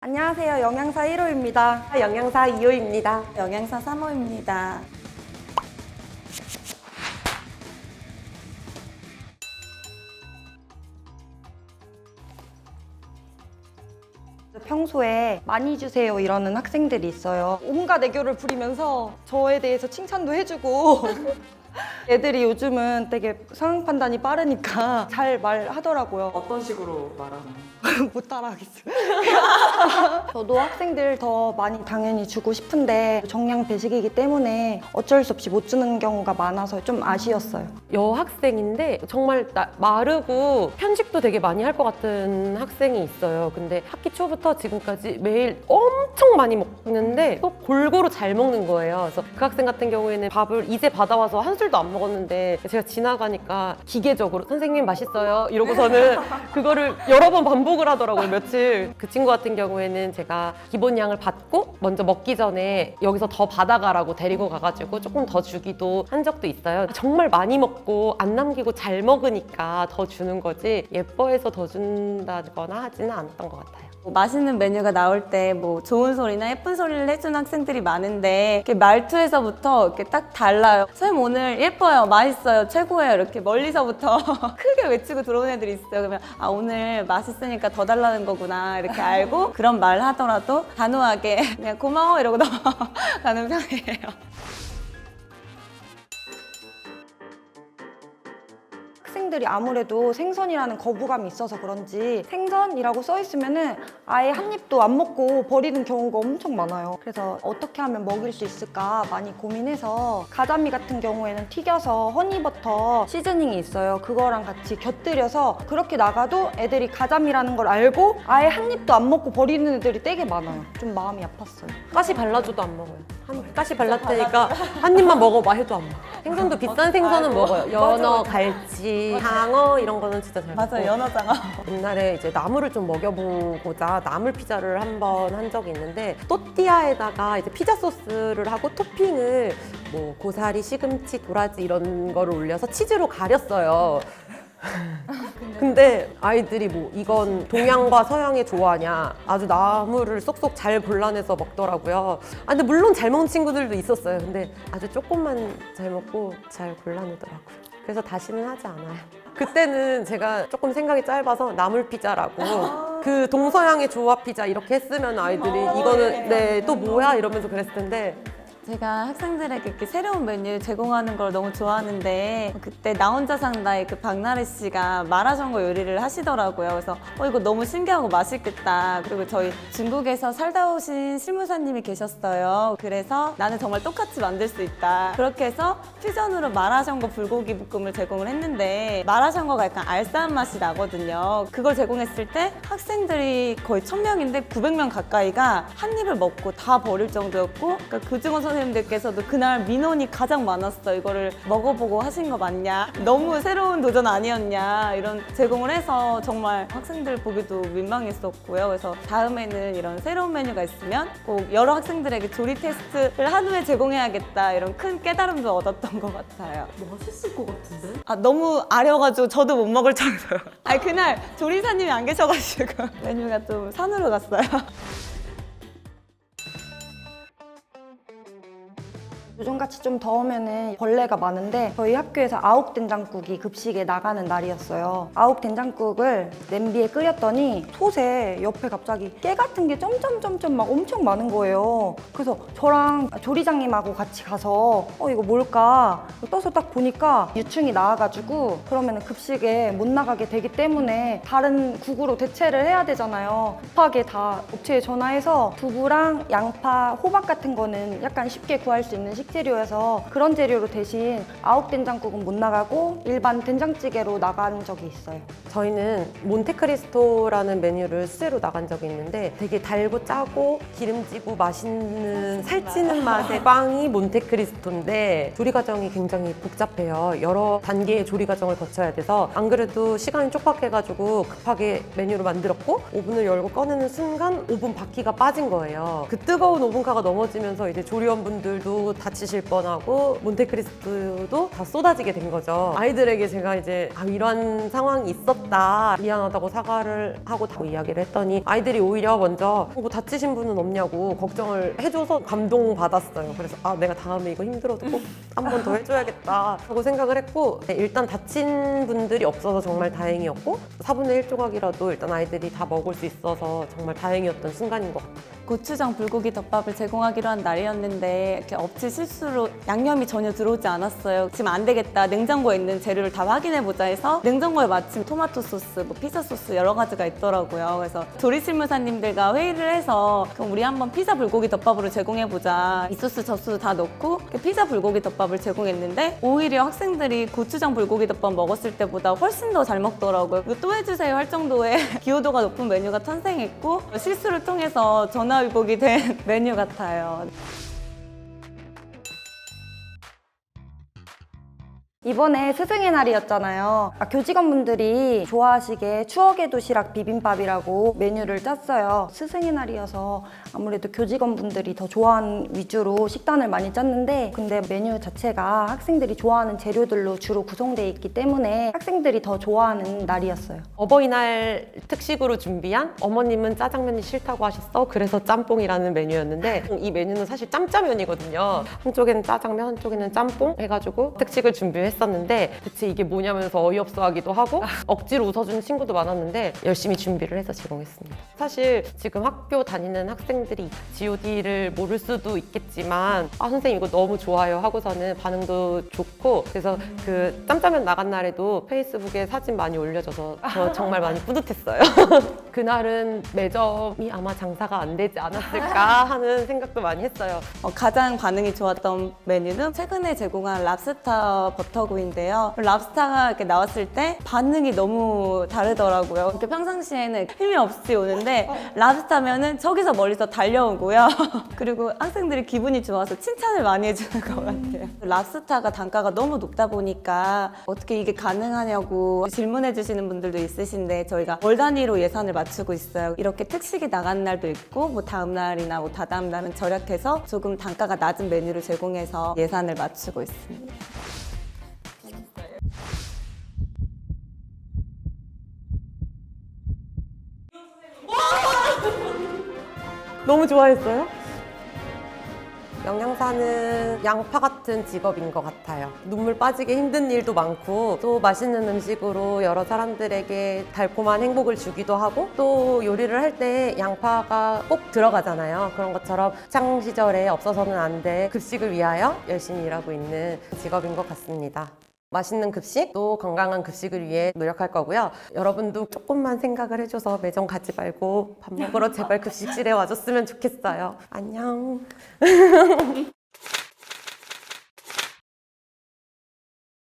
안녕하세요. 영양사 1호입니다. 영양사 2호입니다. 영양사 3호입니다. 평소에 많이 주세요 이러는 학생들이 있어요. 온갖 애교를 부리면서 저에 대해서 칭찬도 해주고 애들이 요즘은 되게 상황 판단이 빠르니까 잘 말하더라고요. 어떤 식으로 말하나요? 못 따라하겠어요. 저도 학생들 더 많이 당연히 주고 싶은데 정량 배식이기 때문에 어쩔 수 없이 못 주는 경우가 많아서 좀 아쉬웠어요. 여학생인데 정말 마르고 편식도 되게 많이 할 것 같은 학생이 있어요. 근데 학기 초부터 지금까지 매일 엄청 많이 먹는데 또 골고루 잘 먹는 거예요. 그래서 그 학생 같은 경우에는 밥을 이제 받아와서 한 술도 안 먹었는데 제가 지나가니까 기계적으로 선생님 맛있어요 이러고서는 그거를 여러 번 반복을 하더라고요. 며칠. 그 친구 같은 경우에는 제가 기본량을 받고 먼저 먹기 전에 여기서 더 받아가라고 데리고 가가지고 조금 더 주기도 한 적도 있어요. 정말 많이 먹고 안 남기고 잘 먹으니까 더 주는 거지 예뻐해서 더 준다거나 하지는 않았던 것 같아요. 맛있는 메뉴가 나올 때 좋은 소리나 예쁜 소리를 해주는 학생들이 많은데 이렇게 말투에서부터 이렇게 딱 달라요. 선생님 오늘 예뻐요, 맛있어요, 최고예요 이렇게 멀리서부터 크게 외치고 들어오는 애들이 있어요. 그러면 오늘 맛있으니까 더 달라는 거구나 이렇게 알고 그런 말 하더라도 단호하게 그냥 고마워 이러고 넘어가는 편이에요. 학생들이 아무래도 생선이라는 거부감이 있어서 그런지 생선이라고 써 있으면은 아예 한 입도 안 먹고 버리는 경우가 엄청 많아요. 그래서 어떻게 하면 먹일 수 있을까 많이 고민해서 가자미 같은 경우에는 튀겨서 허니버터 시즈닝이 있어요. 그거랑 같이 곁들여서 그렇게 나가도 애들이 가자미라는 걸 알고 아예 한 입도 안 먹고 버리는 애들이 되게 많아요. 좀 마음이 아팠어요. 가시 발라줘도 안 먹어요. 가시 발랐다니까 한 입만 먹어봐 해도 안 먹어. 생선도 비싼 생선은 먹어요. 연어, 갈치, 장어 이런 거는 진짜 잘 먹고. 맞아요, 연어장어. 옛날에 이제 나물을 좀 먹여보고자 나물 피자를 한 번 한 적이 있는데 또띠아에다가 이제 피자 소스를 하고 토핑을 고사리, 시금치, 도라지 이런 거를 올려서 치즈로 가렸어요. 근데 아이들이 이건 동양과 서양의 조화냐 아주 나물을 쏙쏙 잘 골라내서 먹더라고요. 근데 물론 잘 먹는 친구들도 있었어요. 근데 아주 조금만 잘 먹고 잘 골라내더라고요. 그래서 다시는 하지 않아요. 그때는 제가 조금 생각이 짧아서 나물 피자라고 그 동서양의 조화 피자 이렇게 했으면 아이들이 이거는 또 뭐야 이러면서 그랬을 텐데 제가 학생들에게 이렇게 새로운 메뉴 제공하는 걸 너무 좋아하는데 그때 나 혼자 산다의 그 박나래 씨가 마라샹궈 요리를 하시더라고요. 그래서 이거 너무 신기하고 맛있겠다. 그리고 저희 중국에서 살다 오신 실무사님이 계셨어요. 그래서 나는 정말 똑같이 만들 수 있다. 그렇게 해서 퓨전으로 마라샹궈 불고기 볶음을 제공을 했는데 마라샹궈가 약간 알싸한 맛이 나거든요. 그걸 제공했을 때 학생들이 거의 1000명인데 900명 가까이가 한 입을 먹고 다 버릴 정도였고 그러니까 그중원 선생님들께서도 그날 민원이 가장 많았어. 이거를 먹어보고 하신 거 맞냐? 너무 새로운 도전 아니었냐? 이런 제공을 해서 정말 학생들 보기도 민망했었고요. 그래서 다음에는 이런 새로운 메뉴가 있으면 꼭 여러 학생들에게 조리 테스트를 한 후에 제공해야겠다. 이런 큰 깨달음도 얻었던 것 같아요. 맛있을 것 같은데? 너무 아려가지고 저도 못 먹을 정도요. 그날 조리사님이 안 계셔가지고 메뉴가 좀 산으로 갔어요. 요즘같이 좀 더우면은 벌레가 많은데 저희 학교에서 아욱 된장국이 급식에 나가는 날이었어요. 아욱 된장국을 냄비에 끓였더니 솥에 옆에 갑자기 깨 같은 게 점점점점 막 엄청 많은 거예요. 그래서 저랑 조리장님하고 같이 가서 이거 뭘까 떠서 딱 보니까 유충이 나와가지고 그러면 급식에 못 나가게 되기 때문에 다른 국으로 대체를 해야 되잖아요. 급하게 다 업체에 전화해서 두부랑 양파, 호박 같은 거는 약간 쉽게 구할 수 있는 식재료여서 그런 재료로 대신 아욱 된장국은 못 나가고 일반 된장찌개로 나간 적이 있어요. 저희는 몬테크리스토라는 메뉴를 수제로 나간 적이 있는데 되게 달고 짜고 기름지고 맛있는 살찌는 맛의 빵이 몬테크리스토인데 조리 과정이 굉장히 복잡해요. 여러 단계의 조리 과정을 거쳐야 돼서 안 그래도 시간이 촉박해가지고 급하게 메뉴를 만들었고 오븐을 열고 꺼내는 순간 오븐 바퀴가 빠진 거예요. 그 뜨거운 오븐카가 넘어지면서 이제 조리원분들도 다치 다치실 뻔하고 몬테크리스토도 다 쏟아지게 된 거죠. 아이들에게 제가 이제 이런 상황이 있었다, 미안하다고 사과를 하고 다 이야기를 했더니 아이들이 오히려 먼저 뭐 다치신 분은 없냐고 걱정을 해줘서 감동받았어요. 그래서 내가 다음에 이거 힘들어도 꼭 한 번 더 해줘야겠다 하고 생각을 했고, 일단 다친 분들이 없어서 정말 다행이었고 4분의 1 조각이라도 일단 아이들이 다 먹을 수 있어서 정말 다행이었던 순간인 것 같아요. 고추장 불고기 덮밥을 제공하기로 한 날이었는데 이렇게 업체 실수로 양념이 전혀 들어오지 않았어요. 지금 안 되겠다, 냉장고에 있는 재료를 다 확인해보자 해서 냉장고에 마침 토마토 소스, 뭐 피자 소스 여러 가지가 있더라고요. 그래서 조리실무사님들과 회의를 해서 그럼 우리 한번 피자 불고기 덮밥으로 제공해보자. 이 소스 저 소스 다 넣고 피자 불고기 덮밥을 제공했는데 오히려 학생들이 고추장 불고기 덮밥 먹었을 때보다 훨씬 더 잘 먹더라고요. 이거 또 해주세요 할 정도의 기호도가 높은 메뉴가 탄생했고 실수를 통해서 전화위복이 된 메뉴 같아요. 이번에 스승의 날이었잖아요. 교직원분들이 좋아하시게 추억의 도시락 비빔밥이라고 메뉴를 짰어요. 스승의 날이어서 아무래도 교직원분들이 더 좋아하는 위주로 식단을 많이 짰는데, 근데 메뉴 자체가 학생들이 좋아하는 재료들로 주로 구성되어 있기 때문에 학생들이 더 좋아하는 날이었어요. 어버이날 특식으로 준비한 어머님은 짜장면이 싫다고 하셨어, 그래서 짬뽕이라는 메뉴였는데, 이 메뉴는 사실 짬짜면이거든요. 한쪽에는 짜장면, 한쪽에는 짬뽕 해가지고 특식을 준비했었는데 대체 이게 뭐냐면서 어이없어 하기도 하고 억지로 웃어주는 친구도 많았는데 열심히 준비를 해서 제공했습니다. 사실 지금 학교 다니는 학생들이 GOD를 모를 수도 있겠지만 선생님 이거 너무 좋아요 하고서는 반응도 좋고, 그래서 그 짬짜면 나간 날에도 페이스북에 사진 많이 올려줘서 저 정말 많이 뿌듯했어요. 그날은 매점이 아마 장사가 안 되지 않았을까 하는 생각도 많이 했어요. 가장 반응이 좋았던 메뉴는 최근에 제공한 랍스터 버터구이인데요. 랍스타가 이렇게 나왔을 때 반응이 너무 다르더라고요. 이렇게 평상시에는 힘이 없이 오는데 랍스타면은 저기서 멀리서 달려오고요. 그리고 학생들이 기분이 좋아서 칭찬을 많이 해주는 것 같아요. 랍스타가 단가가 너무 높다 보니까 어떻게 이게 가능하냐고 질문해 주시는 분들도 있으신데 저희가 월 단위로 예산을 맞추고 있어요. 이렇게 특식이 나간 날도 있고 뭐 다음 날이나 뭐 다다음 날은 절약해서 조금 단가가 낮은 메뉴를 제공해서 예산을 맞추고 있습니다. 너무 좋아했어요? 영양사는 양파 같은 직업인 것 같아요. 눈물 빠지게 힘든 일도 많고 또 맛있는 음식으로 여러 사람들에게 달콤한 행복을 주기도 하고, 또 요리를 할 때 양파가 꼭 들어가잖아요. 그런 것처럼 학창 시절에 없어서는 안 될 급식을 위하여 열심히 일하고 있는 직업인 것 같습니다. 맛있는 급식, 또 건강한 급식을 위해 노력할 거고요. 여러분도 조금만 생각을 해줘서 매점 가지 말고 밥 먹으러 제발 급식실에 와줬으면 좋겠어요. 안녕.